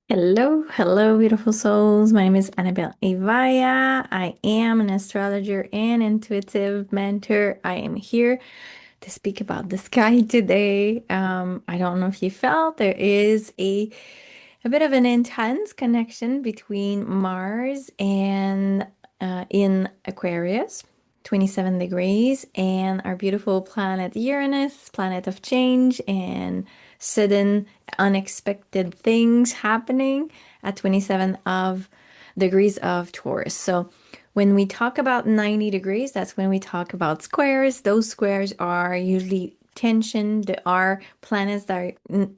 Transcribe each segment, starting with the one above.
Hello, hello, beautiful souls. My name is Annabelle Avaya. I am an astrologer and intuitive mentor. I am here to speak about the sky today. I don't know if you felt there is a bit of an intense connection between Mars and in Aquarius, 27 degrees, and our beautiful planet Uranus, planet of change and sudden unexpected things happening at 27 of degrees of Taurus. So when we talk about 90 degrees, that's when we talk about squares. Those squares are usually tension. There are planets that are,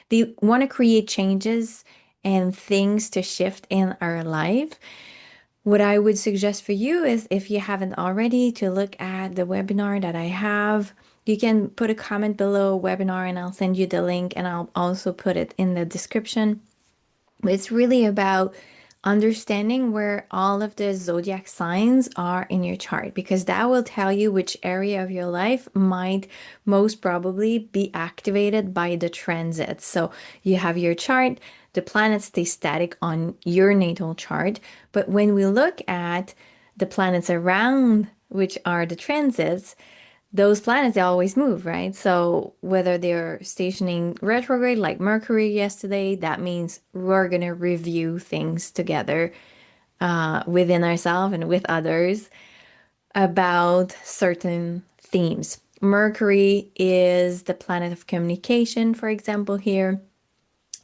they want to create changes and things to shift in our life. What I would suggest for you is if you haven't already to look at the webinar that I have. You can put a comment below webinar and I'll send you the link and I'll also put it in the description. It's really about understanding where all of the zodiac signs are in your chart because that will tell you which area of your life might most probably be activated by the transits. So you have your chart, the planets stay static on your natal chart, but when we look at the planets around, which are the transits, those planets they always move, right? So whether they're stationing retrograde like Mercury yesterday, that means we're gonna review things together within ourselves and with others about certain themes. Mercury is the planet of communication, for example, here.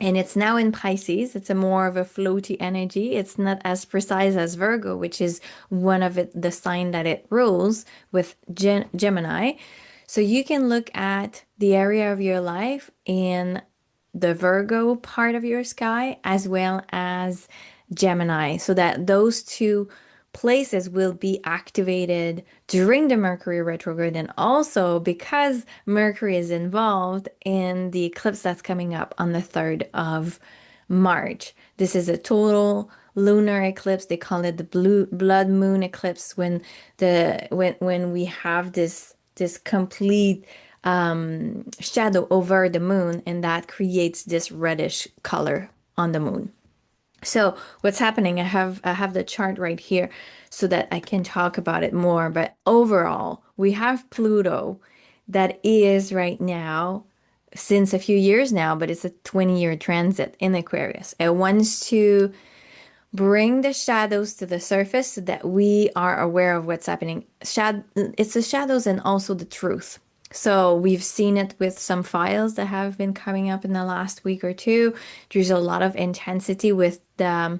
And it's now in Pisces. It's a more of a floaty energy. It's not as precise as Virgo, which is one of the sign that it rules with Gemini. So you can look at the area of your life in the Virgo part of your sky as well as Gemini, so that those two places will be activated during the Mercury retrograde and also because Mercury is involved in the eclipse that's coming up on the 3rd of March. This is a total lunar eclipse. They call it the blue blood moon eclipse when we have this complete shadow over the moon and that creates this reddish color on the moon. So what's happening? I have the chart right here so that I can talk about it more. But overall, we have Pluto that is right now since a few years now, but it's a 20-year transit in Aquarius. It wants to bring the shadows to the surface so that we are aware of what's happening. It's the shadows and also the truth. So we've seen it with some files that have been coming up in the last week or two. There's a lot of intensity with the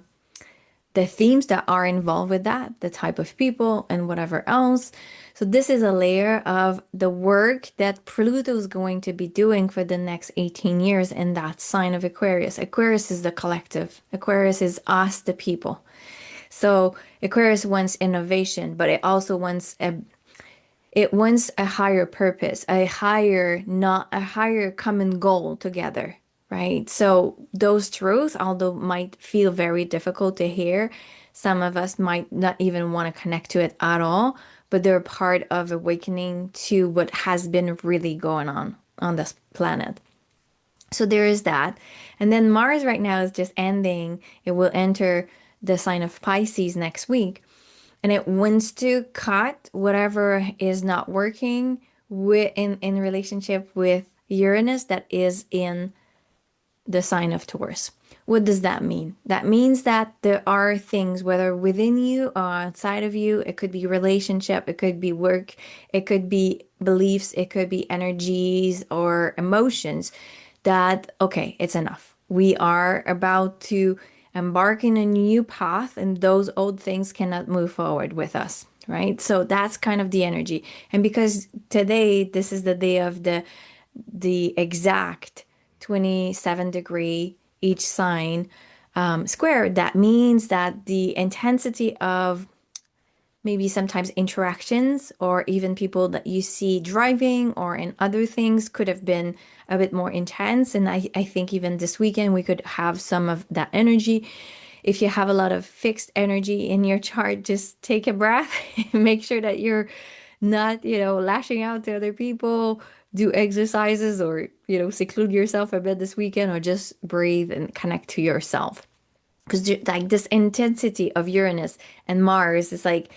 themes that are involved with that, the type of people and whatever else. So this is a layer of the work that Pluto is going to be doing for the next 18 years in that sign of Aquarius. Aquarius is the collective. Aquarius is us, the people. So Aquarius wants innovation, but it wants a higher purpose, a higher, not a higher common goal together, right? So those truths, although might feel very difficult to hear, some of us might not even want to connect to it at all, but they're part of awakening to what has been really going on this planet. So there is that. And then Mars right now is just ending. It will enter the sign of Pisces next week and it wants to cut whatever is not working in relationship with Uranus that is in the sign of Taurus. What does that mean? That means that there are things, whether within you or outside of you, it could be relationship, it could be work, it could be beliefs, it could be energies or emotions that, okay, it's enough. We are about to embark in a new path, and those old things cannot move forward with us, right? So that's kind of the energy. And because today, this is the day of the exact 27-degree each sign square, that means that the intensity of maybe sometimes interactions or even people that you see driving or in other things could have been a bit more intense. And I think even this weekend we could have some of that energy. If you have a lot of fixed energy in your chart, just take a breath, make sure that you're not, lashing out to other people, do exercises or, seclude yourself a bit this weekend, or just breathe and connect to yourself. Because like this intensity of Uranus and Mars is like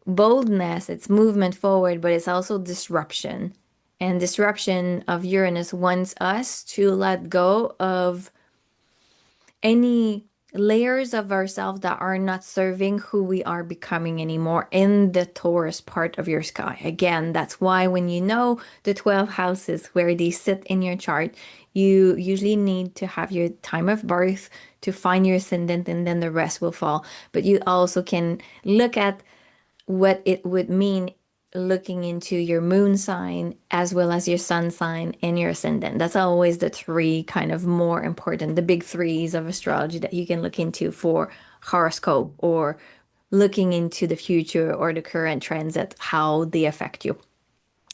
boldness, it's movement forward, but it's also disruption. And disruption of Uranus wants us to let go of any layers of ourselves that are not serving who we are becoming anymore in the Taurus part of your sky. Again, that's why when you know the 12 houses where they sit in your chart, you usually need to have your time of birth to find your ascendant, and then the rest will fall. But you also can look at what it would mean looking into your moon sign as well as your sun sign and your ascendant. That's always the three kind of more important, the big threes of astrology that you can look into for horoscope or looking into the future or the current transit, how they affect you.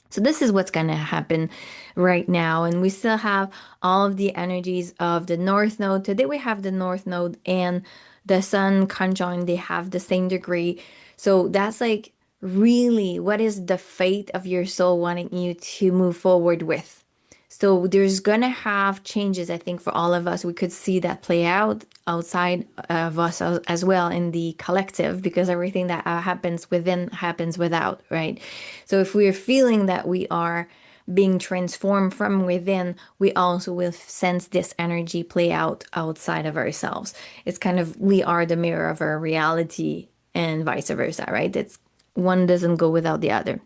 So this is what's going to happen right now. And we still have all of the energies of the North Node. Today we have the North Node and the Sun conjunct. They have the same degree. So that's like really what is the fate of your soul wanting you to move forward with. So there's gonna have changes, I think, for all of us. We could see that play out outside of us as well in the collective, because everything that happens within happens without, right? So if we're feeling that we are being transformed from within, we also will sense this energy play out outside of ourselves. It's kind of, we are the mirror of our reality and vice versa, right? It's one doesn't go without the other.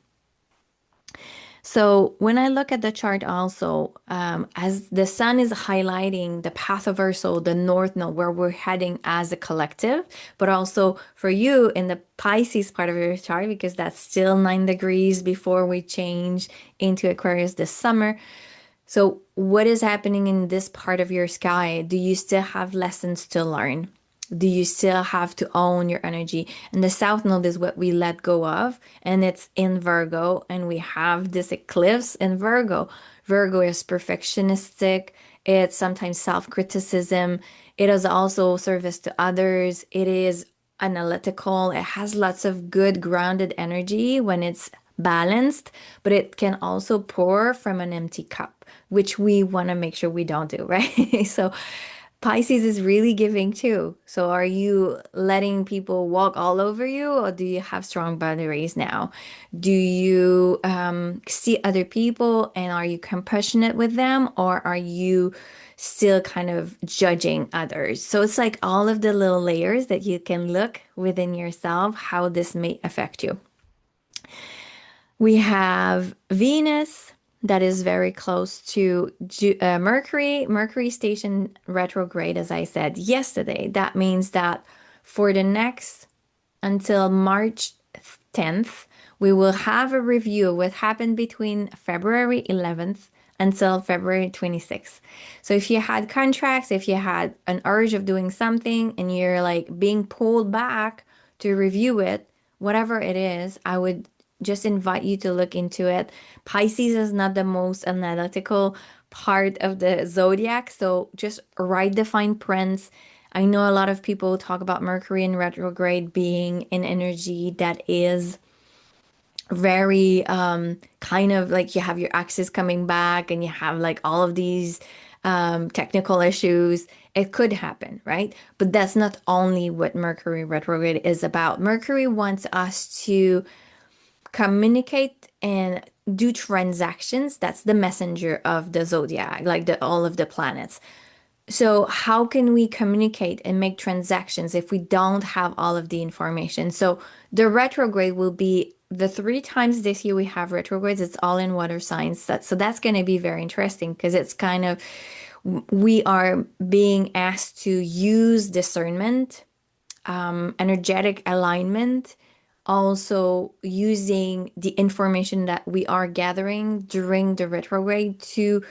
So when I look at the chart also, as the sun is highlighting the path of our soul, the north node, where we're heading as a collective, but also for you in the Pisces part of your chart, because that's still 9 degrees before we change into Aquarius this summer. So what is happening in this part of your sky? Do you still have lessons to learn? Do you still have to own your energy? And the South Node is what we let go of, and it's in Virgo, and we have this eclipse in Virgo. Virgo is perfectionistic, it's sometimes self-criticism, it is also service to others, it is analytical, it has lots of good grounded energy when it's balanced, but it can also pour from an empty cup, which we want to make sure we don't do, right? So Pisces is really giving too. So are you letting people walk all over you, or do you have strong boundaries now? Do you see other people and are you compassionate with them, or are you still kind of judging others? So it's like all of the little layers that you can look within yourself, how this may affect you. We have Venus that is very close to Mercury. Mercury station retrograde, as I said yesterday. That means that for the next until March 10th, we will have a review of what happened between February 11th until February 26th. So if you had contracts, if you had an urge of doing something and you're like being pulled back to review it, whatever it is, I would just invite you to look into it. Pisces is not the most analytical part of the zodiac, so just write the fine prints. I know a lot of people talk about Mercury in retrograde being an energy that is very kind of like you have your axis coming back and you have like all of these technical issues. It could happen, right? But that's not only what Mercury retrograde is about. Mercury wants us to communicate and do transactions. That's the messenger of the zodiac, like the all of the planets. So how can we communicate and make transactions if we don't have all of the information? So the retrograde will be the 3 times this year we have retrogrades. It's all in water signs. So that's going to be very interesting because it's kind of we are being asked to use discernment, energetic alignment, also using the information that we are gathering during the retrograde to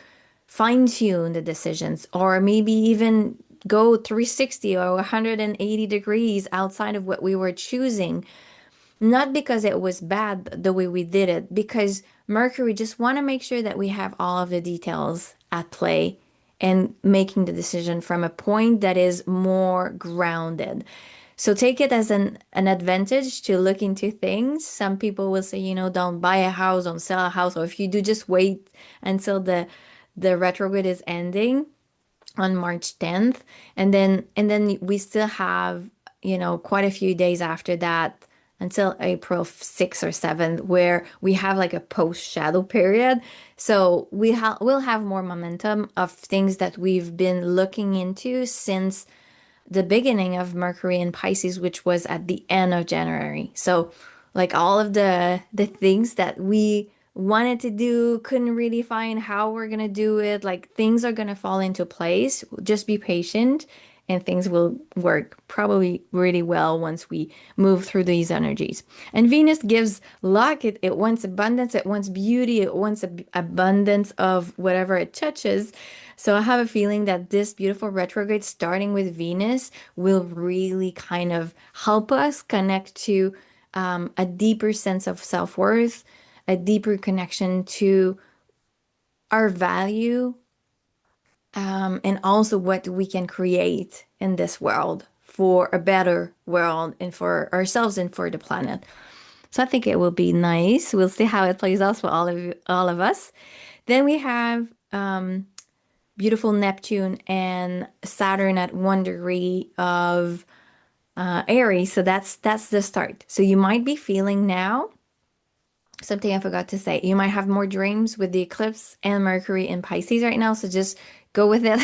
fine tune the decisions, or maybe even go 360 or 180 degrees outside of what we were choosing. Not because it was bad the way we did it, because Mercury just want to make sure that we have all of the details at play and making the decision from a point that is more grounded. So take it as an advantage to look into things. Some people will say, don't buy a house, don't sell a house, or if you do, just wait until the retrograde is ending on March 10th. And then we still have, quite a few days after that until April 6th or 7th where we have like a post shadow period. So we'll have more momentum of things that we've been looking into since the beginning of Mercury in Pisces, which was at the end of January. So like all of the things that we wanted to do, couldn't really find how we're gonna do it, like things are gonna fall into place. Just be patient and things will work probably really well once we move through these energies. And Venus gives luck, it wants abundance, it wants beauty, it wants abundance of whatever it touches. So I have a feeling that this beautiful retrograde starting with Venus will really kind of help us connect to a deeper sense of self-worth, a deeper connection to our value, and also what we can create in this world for a better world and for ourselves and for the planet. So I think it will be nice. We'll see how it plays out for all of us. Then we have beautiful Neptune and Saturn at 1 degree of Aries. So that's the start. So you might be feeling now something I forgot to say. You might have more dreams with the eclipse and Mercury in Pisces right now. So just go with it.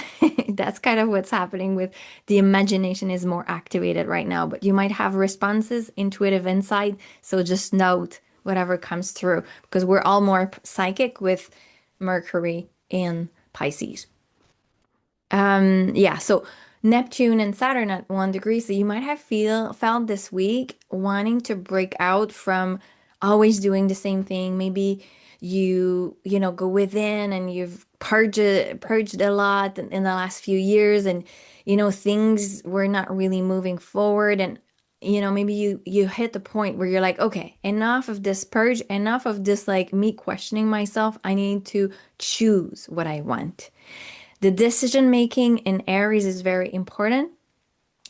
That's kind of what's happening with the imagination is more activated right now. But you might have responses, intuitive insight. So just note whatever comes through because we're all more psychic with Mercury in Pisces. Yeah, so Neptune and Saturn at 1 degree. So you might have felt this week wanting to break out from always doing the same thing. Maybe go within and you've purged a lot in the last few years and things were not really moving forward and maybe you hit the point where you're like, okay, enough of this purge, enough of this like me questioning myself. I need to choose what I want. The decision making in Aries is very important.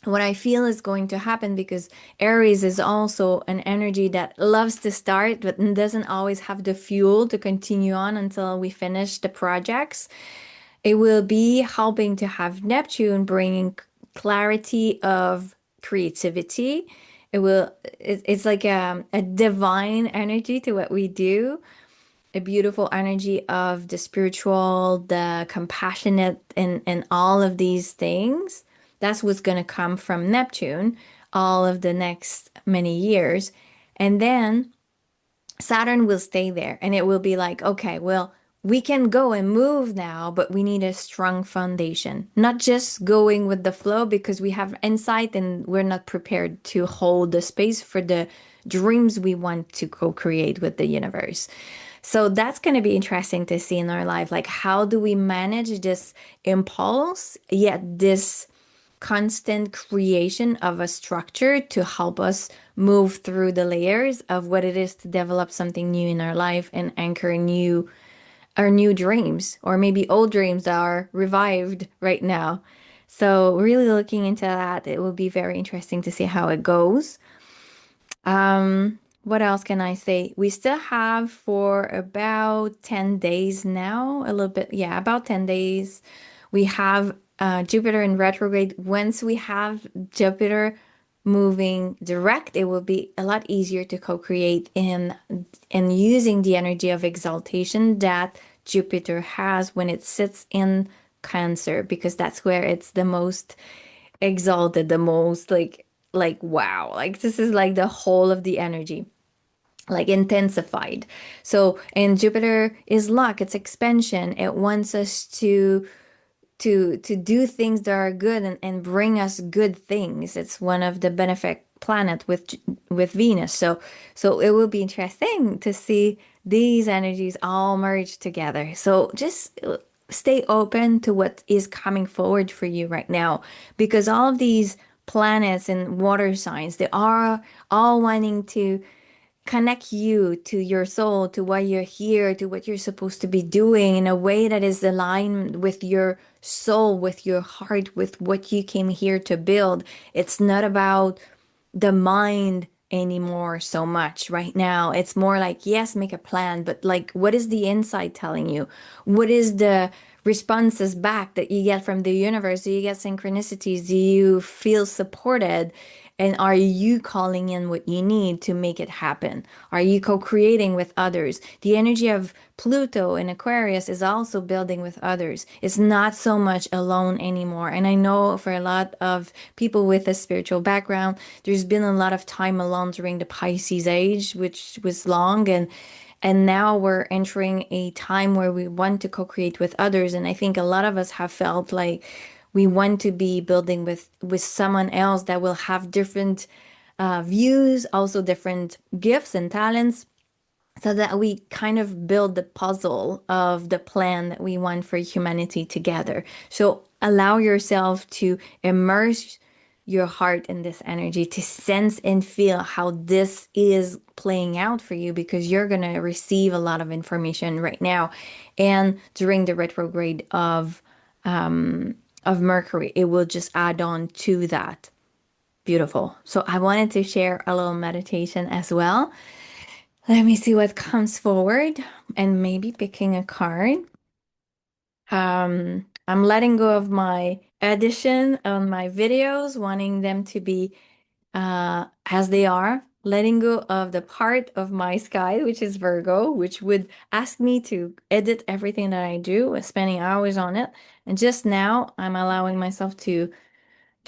What I feel is going to happen because Aries is also an energy that loves to start but doesn't always have the fuel to continue on until we finish the projects. It will be helping to have Neptune bringing clarity of creativity. It's like a divine energy to what we do, a beautiful energy of the spiritual, the compassionate, and all of these things. That's what's going to come from Neptune all of the next many years. And then Saturn will stay there and it will be like, okay, well, we can go and move now, but we need a strong foundation, not just going with the flow because we have insight and we're not prepared to hold the space for the dreams we want to co-create with the universe. So that's going to be interesting to see in our life. Like, how do we manage this impulse, yet this constant creation of a structure to help us move through the layers of what it is to develop something new in our life and anchor our new dreams, or maybe old dreams that are revived right now. So really looking into that, it will be very interesting to see how it goes. What else can I say? We still have for about 10 days now, a little bit, yeah, about 10 days. We have Jupiter in retrograde. Once we have Jupiter moving direct, it will be a lot easier to co-create in using the energy of exaltation that Jupiter has when it sits in Cancer, because that's where it's the most exalted, the most like wow, like this is like the whole of the energy like intensified. So, and Jupiter is luck, it's expansion. It wants us to do things that are good and bring us good things. It's one of the benefic planet with Venus. So it will be interesting to see these energies all merge together. So just stay open to what is coming forward for you right now because all of these planets and water signs, they are all wanting to connect you to your soul, to why you're here, to what you're supposed to be doing in a way that is aligned with your soul, with your heart, with what you came here to build. It's not about the mind anymore so much right now. It's more like, yes, make a plan, but like, what is the inside telling you? What is the responses back that you get from the universe? Do you get synchronicities? Do you feel supported? And are you calling in what you need to make it happen? Are you co-creating with others? The energy of Pluto in Aquarius is also building with others. It's not so much alone anymore. And I know for a lot of people with a spiritual background, there's been a lot of time alone during the Pisces age, which was long, and now we're entering a time where we want to co-create with others. And I think a lot of us have felt like we want to be building with someone else that will have different views, also different gifts and talents, so that we kind of build the puzzle of the plan that we want for humanity together. So allow yourself to immerse your heart in this energy, to sense and feel how this is playing out for you, because you're going to receive a lot of information right now. And during the retrograde of Mercury, it will just add on to that. Beautiful. So I wanted to share a little meditation as well. Let me see what comes forward and maybe picking a card. I'm letting go of my edition on my videos, wanting them to be as they are, letting go of the part of my sky, which is Virgo, which would ask me to edit everything that I do, spending hours on it. And just now, I'm allowing myself to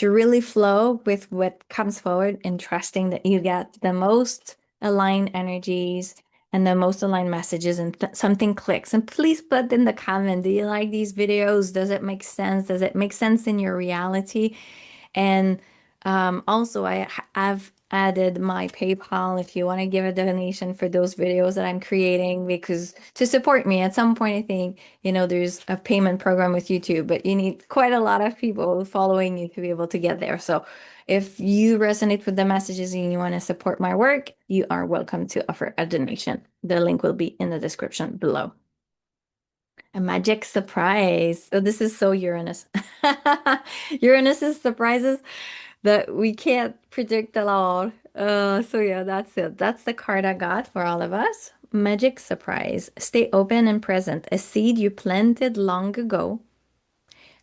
really flow with what comes forward and trusting that you get the most aligned energies and the most aligned messages and something clicks. And please put in the comment, do you like these videos? Does it make sense? Does it make sense in your reality? And also, I've added my PayPal if you want to give a donation for those videos that I'm creating, because to support me at some point, I think, there's a payment program with YouTube, but you need quite a lot of people following you to be able to get there. So if you resonate with the messages and you want to support my work, you are welcome to offer a donation. The link will be in the description below. A magic surprise. Oh, this is so Uranus. Uranus's surprises that we can't predict at all. So yeah, that's it. That's the card I got for all of us. Magic surprise. Stay open and present. A seed you planted long ago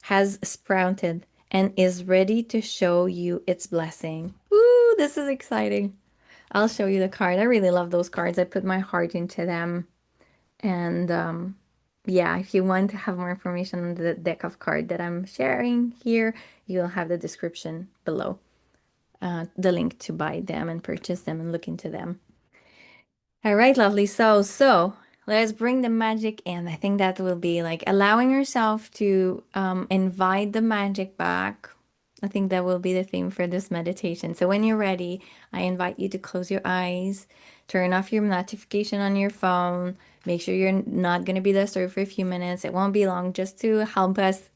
has sprouted and is ready to show you its blessing. Ooh, this is exciting. I'll show you the card. I really love those cards. I put my heart into them. And yeah, if you want to have more information on the deck of cards that I'm sharing here, you'll have the description below, the link to buy them and purchase them and look into them. All right, lovely. So let's bring the magic in. I think that will be like allowing yourself to invite the magic back. I think that will be the theme for this meditation. So when you're ready, I invite you to close your eyes, turn off your notification on your phone. Make sure you're not going to be disturbed for a few minutes. It won't be long, just to help us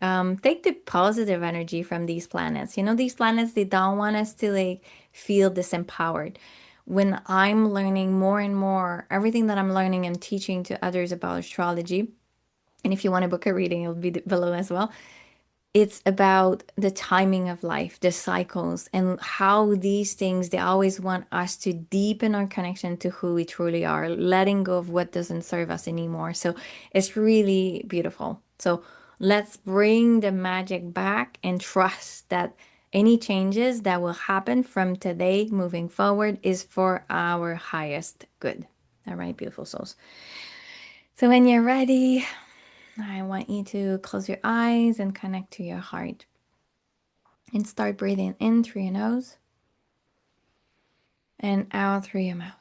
take the positive energy from these planets. These planets, they don't want us to like feel disempowered. When I'm learning more and more, everything that I'm learning, I'm teaching to others about astrology. And if you want to book a reading, it'll be below as well. It's about the timing of life, the cycles, and how these things, they always want us to deepen our connection to who we truly are, letting go of what doesn't serve us anymore. So it's really beautiful. So let's bring the magic back and trust that any changes that will happen from today moving forward is for our highest good. All right, beautiful souls. So when you're ready, I want you to close your eyes and connect to your heart. And start breathing in through your nose and out through your mouth.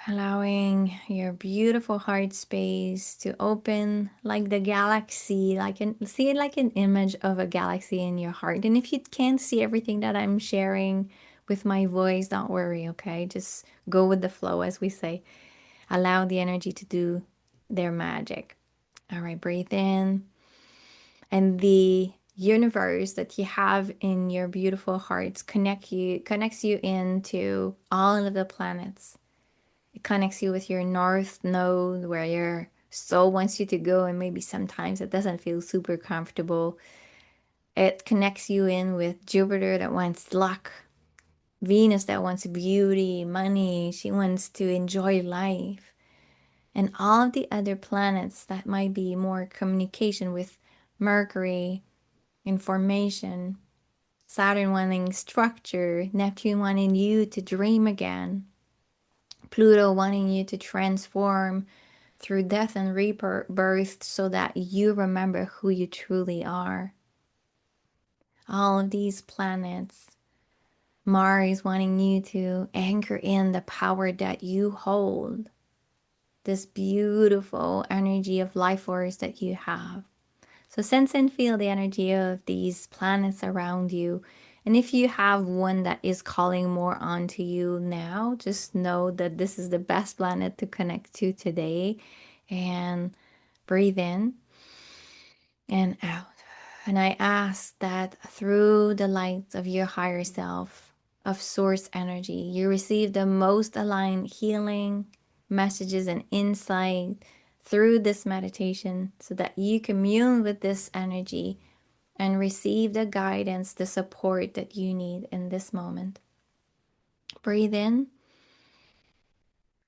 Allowing your beautiful heart space to open like the galaxy, see it like an image of a galaxy in your heart. And if you can't see everything that I'm sharing with my voice, don't worry, okay? Just go with the flow, as we say. Allow the energy to do their magic. All right, breathe in. And the universe that you have in your beautiful hearts connects you into all of the planets. It connects you with your north node where your soul wants you to go, and maybe sometimes it doesn't feel super comfortable. It connects you in with Jupiter that wants luck, Venus that wants beauty, money. She wants to enjoy life. And all of the other planets that might be more communication with Mercury, information, Saturn wanting structure, Neptune wanting you to dream again, Pluto wanting you to transform through death and rebirth so that you remember who you truly are. All of these planets, Mars wanting you to anchor in the power that you hold, this beautiful energy of life force that you have. So sense and feel the energy of these planets around you. And if you have one that is calling more onto you now, just know that this is the best planet to connect to today. And breathe in and out. And I ask that through the light of your higher self, of source energy, you receive the most aligned healing messages and insight through this meditation so that you commune with this energy and receive the guidance, the support that you need in this moment. Breathe in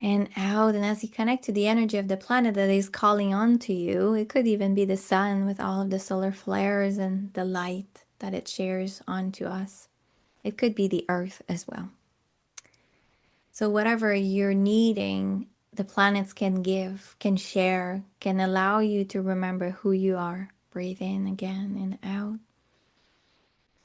and out. And as you connect to the energy of the planet that is calling on to you, it could even be the sun with all of the solar flares and the light that it shares onto us. It could be the earth as well. So whatever you're needing, the planets can give, can share, can allow you to remember who you are. Breathe in again and out.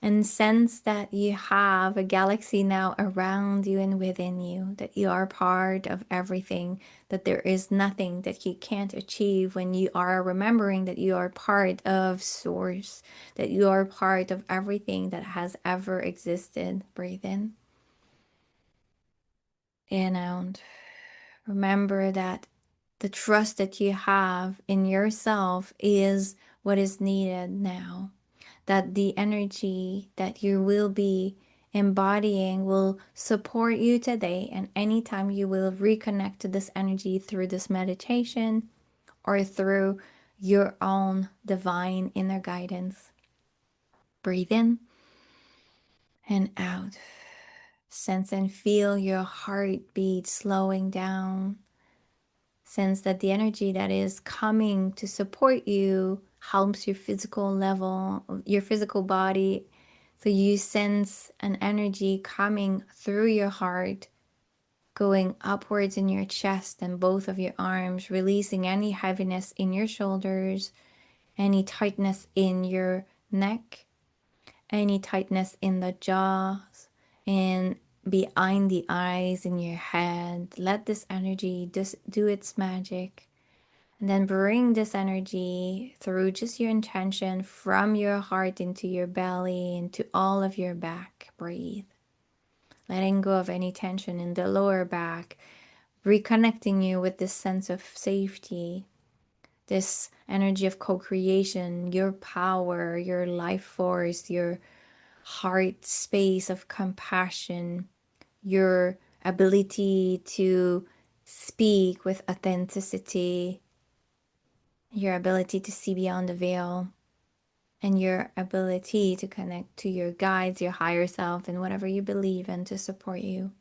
And sense that you have a galaxy now around you and within you, that you are part of everything, that there is nothing that you can't achieve when you are remembering that you are part of Source, that you are part of everything that has ever existed. Breathe in, out. Remember that the trust that you have in yourself is what is needed now. That the energy that you will be embodying will support you today, and anytime you will reconnect to this energy through this meditation or through your own divine inner guidance. Breathe in and out. Sense and feel your heartbeat slowing down. Sense that the energy that is coming to support you helps your physical level, your physical body. So you sense an energy coming through your heart, going upwards in your chest and both of your arms, releasing any heaviness in your shoulders, any tightness in your neck, any tightness in the jaws, and behind the eyes in your head. Let this energy just do its magic. And then bring this energy through just your intention from your heart into your belly, into all of your back. Breathe. Letting go of any tension in the lower back, reconnecting you with this sense of safety, this energy of co-creation, your power, your life force, your heart space of compassion, your ability to speak with authenticity, your ability to see beyond the veil, and your ability to connect to your guides, your higher self, and whatever you believe in to support you.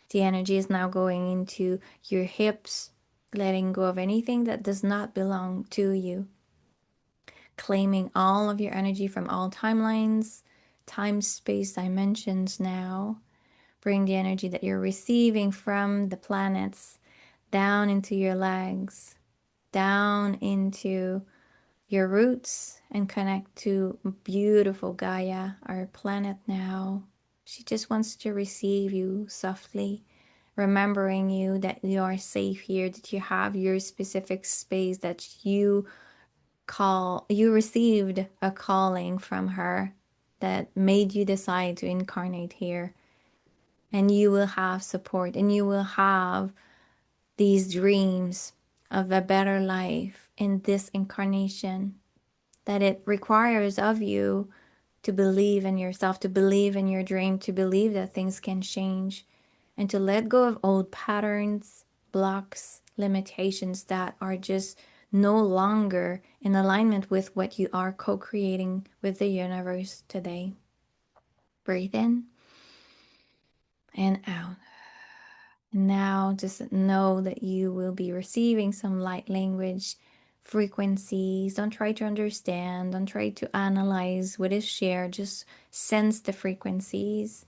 The energy is now going into your hips, letting go of anything that does not belong to you, claiming all of your energy from all timelines, time, space, dimensions now. Bring the energy that you're receiving from the planets down into your legs, down into your roots, and connect to beautiful Gaia, our planet now. She just wants to receive you softly, remembering you that you are safe here, that you have your specific space, that you received a calling from her that made you decide to incarnate here. And you will have support, and you will have these dreams of a better life in this incarnation, that it requires of you to believe in yourself, to believe in your dream, to believe that things can change, and to let go of old patterns, blocks, limitations that are just no longer in alignment with what you are co-creating with the universe today. Breathe in and out. Now, just know that you will be receiving some light language frequencies. Don't try to understand, don't try to analyze what is shared. Just sense the frequencies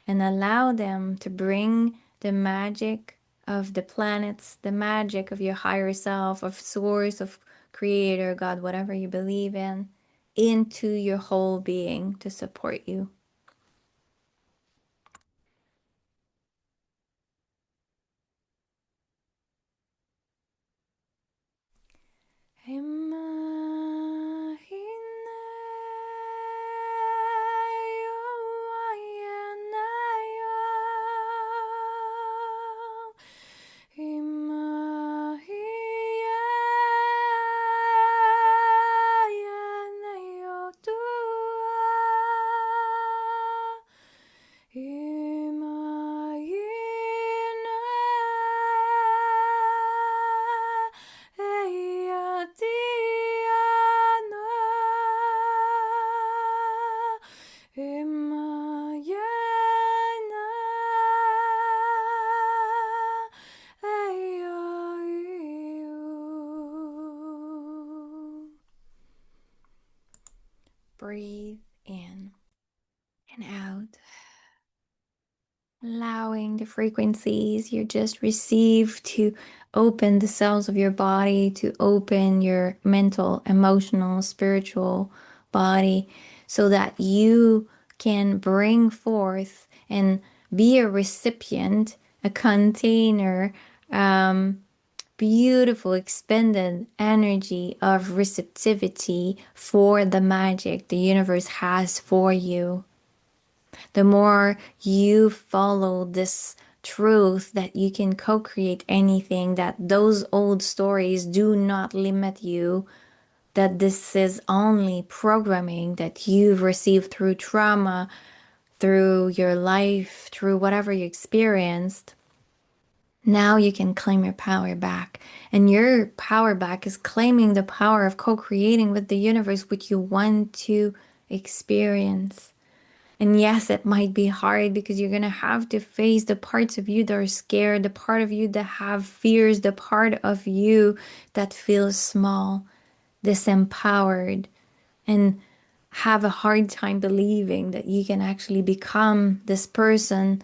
and allow them to bring the magic of the planets, the magic of your higher self, of source, of creator, God, whatever you believe in, into your whole being to support you. Breathe in and out, allowing the frequencies you just received to open the cells of your body, to open your mental, emotional, spiritual body, so that you can bring forth and be a recipient, a container, beautiful expanded energy of receptivity for the magic the universe has for you. The more you follow this truth that you can co-create anything, that those old stories do not limit you, that this is only programming that you've received through trauma, through your life, through whatever you experienced. Now you can claim your power back. And your power back is claiming the power of co-creating with the universe what you want to experience. And yes, it might be hard because you're going to have to face the parts of you that are scared, the part of you that have fears, the part of you that feels small, disempowered, and have a hard time believing that you can actually become this person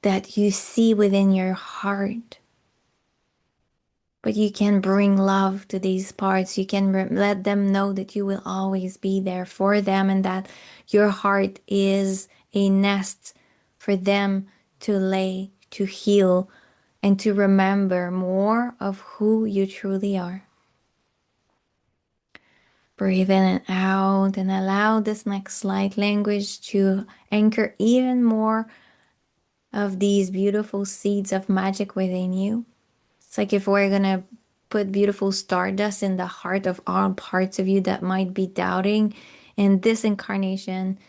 that you see within your heart. But you can bring love to these parts. You can let them know that you will always be there for them and that your heart is a nest for them to lay, to heal, and to remember more of who you truly are. Breathe in and out and allow this next light language to anchor even more of these beautiful seeds of magic within you. It's like if we're gonna put beautiful stardust in the heart of all parts of you that might be doubting in this incarnation,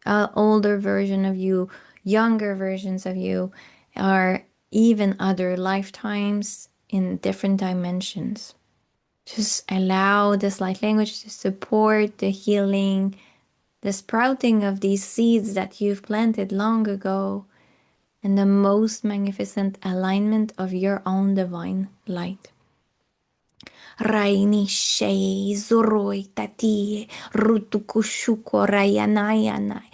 older version of you, younger versions of you, or even other lifetimes in different dimensions. Just allow this light language to support the healing, the sprouting of these seeds that you've planted long ago, and the most magnificent alignment of your own divine light. Raini shei zoroi tatie rutukushuko rayanayanai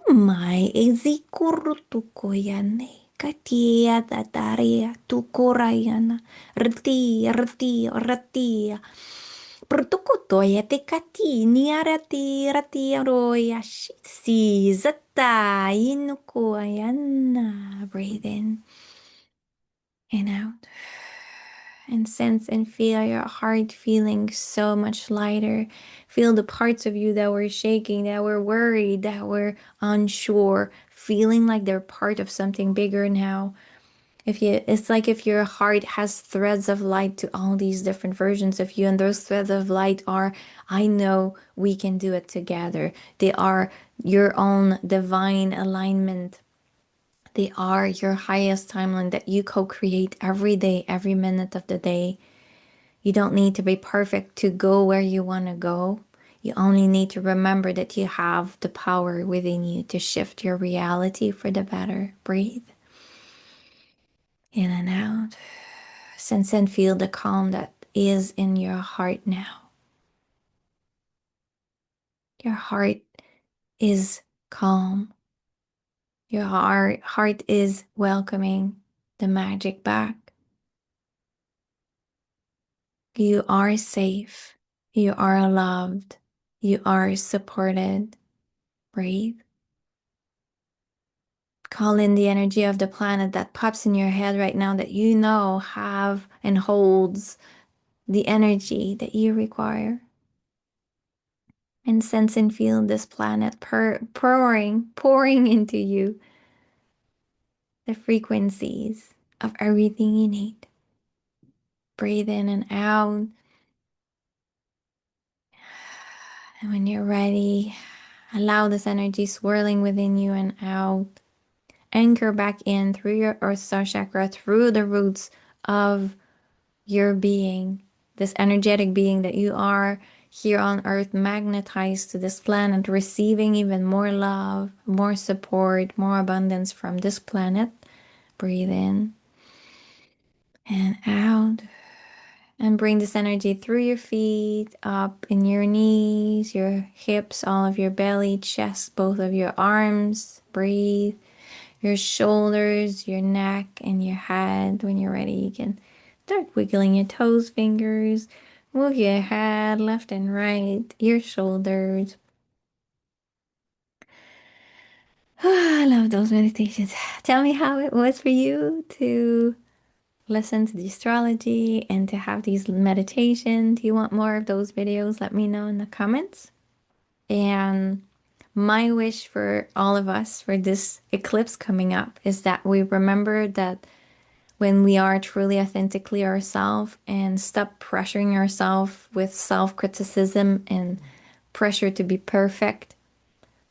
umai ezikurutuko yane katia tataria tukorayana rti Pertukutoya te kati niarati rati roya si zata inuko ayana. Breathe in and out. And sense and feel your heart feeling so much lighter. Feel the parts of you that were shaking, that were worried, that were unsure, feeling like they're part of something bigger now. It's like if your heart has threads of light to all these different versions of you, and those threads of light are, I know we can do it together. They are your own divine alignment They are your highest timeline that you co-create every day, every minute of the day. You don't need to be perfect to go where you want to go. You only need to remember that you have the power within you to shift your reality for the better. Breathe in and out. Sense and feel the calm that is in your heart now. Your heart is calm. Your heart is welcoming the magic back. You are safe. You are loved. You are supported. Breathe. Call in the energy of the planet that pops in your head right now that you know have and holds the energy that you require. And sense and feel this planet pouring into you the frequencies of everything you need. Breathe in and out. And when you're ready, allow this energy swirling within you and out. Anchor back in through your Earth Star chakra, through the roots of your being, this energetic being that you are here on Earth, magnetized to this planet, receiving even more love, more support, more abundance from this planet. Breathe in and out. And bring this energy through your feet, up in your knees, your hips, all of your belly, chest, both of your arms. Breathe. Your shoulders, your neck, and your head. When you're ready, you can start wiggling your toes, fingers. Move your head left and right, your shoulders. I love those meditations. Tell me how it was for you to listen to the astrology and to have these meditations. Do you want more of those videos? Let me know in the comments. And my wish for all of us for this eclipse coming up is that we remember that when we are truly authentically ourselves and stop pressuring ourselves with self-criticism and pressure to be perfect,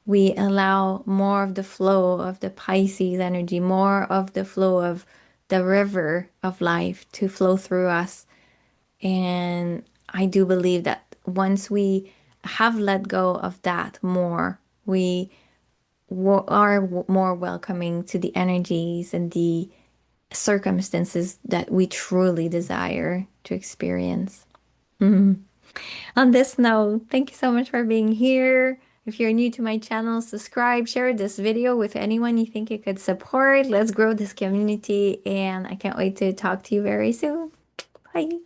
we allow more of the flow of the Pisces energy, more of the flow of the river of life to flow through us. And I do believe that once we have let go of that more, we are more welcoming to the energies and the circumstances that we truly desire to experience. Mhm. On this note, thank you so much for being here. If you're new to my channel, subscribe, share this video with anyone you think you could support. Let's grow this community, and I can't wait to talk to you very soon. Bye.